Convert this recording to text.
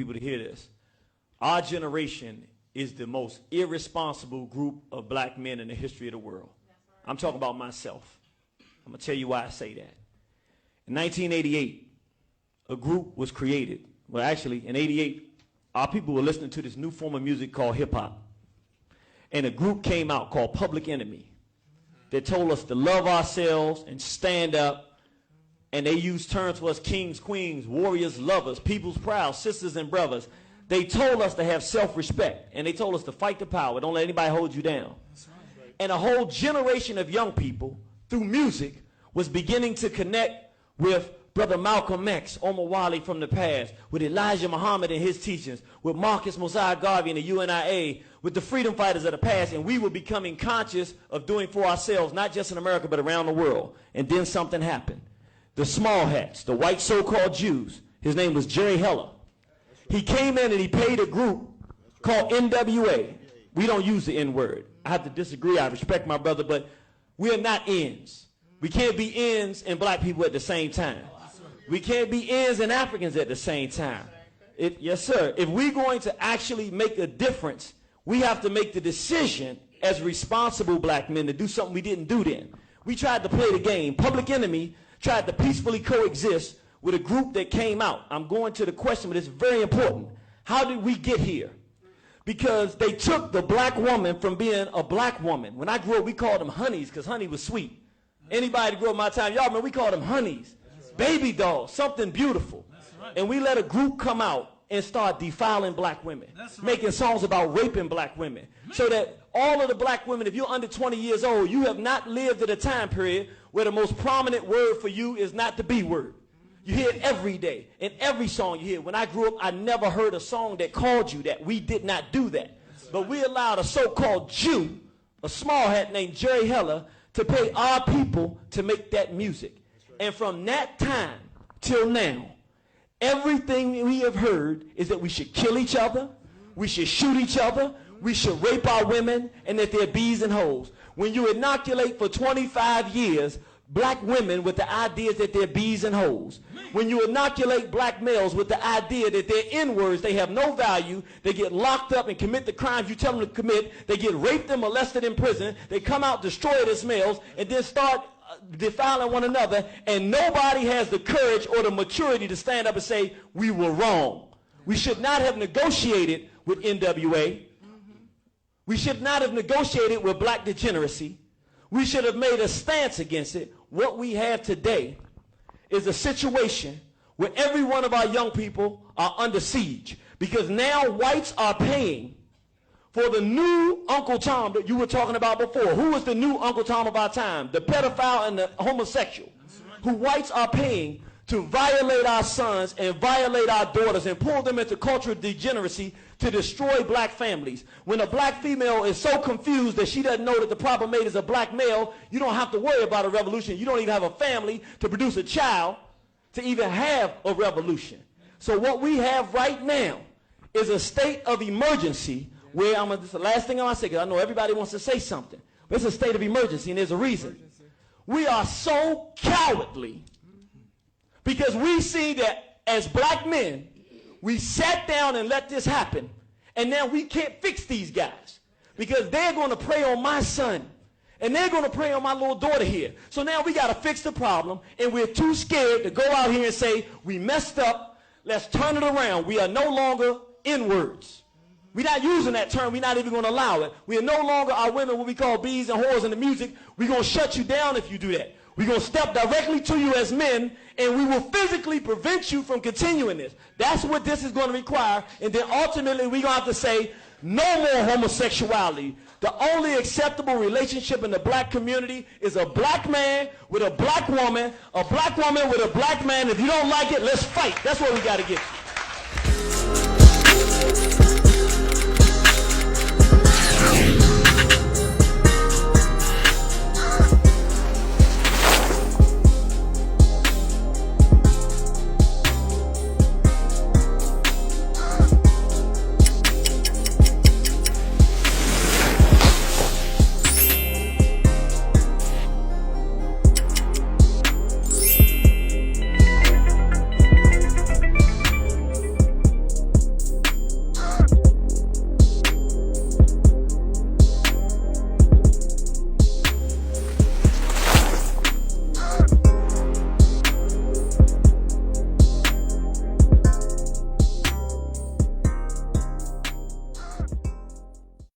people to hear this. Our generation is the most irresponsible group of black men in the history of the world. I'm talking about myself. I'm going to tell you why I say that. In 1988, a group was created. Well, actually, in 88, our people were listening to this new form of music called hip-hop. And a group came out called Public Enemy that told us to love ourselves and stand up. And they used terms for us: kings, queens, warriors, lovers, people's proud, sisters and brothers. They told us to have self-respect, and they told us to fight the power. Don't let anybody hold you down. And a whole generation of young people, through music, was beginning to connect with Brother Malcolm X, Omar Wally from the past, with Elijah Muhammad and his teachings, with Marcus Mosiah Garvey and the UNIA, with the freedom fighters of the past, and we were becoming conscious of doing for ourselves, not just in America, but around the world. And then something happened. The small hats, the white so-called Jews, his name was Jerry Heller. He came in and he paid a group called NWA. We don't use the N-word. I have to disagree. I respect my brother, but we're not ends. We can't be ends and black people at the same time. We can't be ends and Africans at the same time. Yes, sir. If we're going to actually make a difference, we have to make the decision as responsible black men to do something we didn't do then. We tried to play the game. Public Enemy tried to peacefully coexist with a group that came out. I'm going to the question, but it's very important. How did we get here? Because they took the black woman from being a black woman. When I grew up, we called them honeys because honey was sweet. Anybody grew up my time, y'all remember we called them honeys. Baby dolls, something beautiful. And we let a group come out and start defiling black women, making songs about raping black women, so that all of the black women, if you're under 20 years old, you have not lived at a time period where the most prominent word for you is not the B word. You hear it every day. In every song you hear. When I grew up, I never heard a song that called you that. We did not do that. But we allowed a so-called Jew, a small hat named Jerry Heller, to pay our people to make that music. And from that time till now, everything we have heard is that we should kill each other, we should shoot each other, we should rape our women, and that they're bees and hoes. When you inoculate for 25 years black women with the idea that they're bees and hoes, when you inoculate black males with the idea that they're N-words, they have no value, they get locked up and commit the crimes you tell them to commit, they get raped and molested in prison, they come out destroyed as males, and then start defiling one another, and nobody has the courage or the maturity to stand up and say, we were wrong. We should not have negotiated with NWA. We should not have negotiated with black degeneracy. We should have made a stance against it. What we have today is a situation where every one of our young people are under siege, because now whites are paying for the new Uncle Tom that you were talking about before. Who was the new Uncle Tom of our time? The pedophile and the homosexual, who whites are paying to violate our sons and violate our daughters and pull them into cultural degeneracy to destroy black families. When a black female is so confused that she doesn't know that the proper mate is a black male, you don't have to worry about a revolution. You don't even have a family to produce a child to even have a revolution. So what we have right now is a state of emergency where this is the last thing I'm going to say, because I know everybody wants to say something. But it's a state of emergency, and there's a reason. We are so cowardly because we see that as black men, we sat down and let this happen, and now we can't fix these guys because they're going to prey on my son, and they're going to prey on my little daughter here. So now we got to fix the problem, and we're too scared to go out here and say, we messed up, let's turn it around. We are no longer N-words. We're not using that term. We're not even going to allow it. We are no longer our women what we call bees and whores in the music. We're going to shut you down if you do that. We're going to step directly to you as men, and we will physically prevent you from continuing this. That's what this is going to require. And then ultimately we're going to have to say no more homosexuality. The only acceptable relationship in the black community is a black man with a black woman with a black man. If you don't like it, let's fight. That's what we got to get to.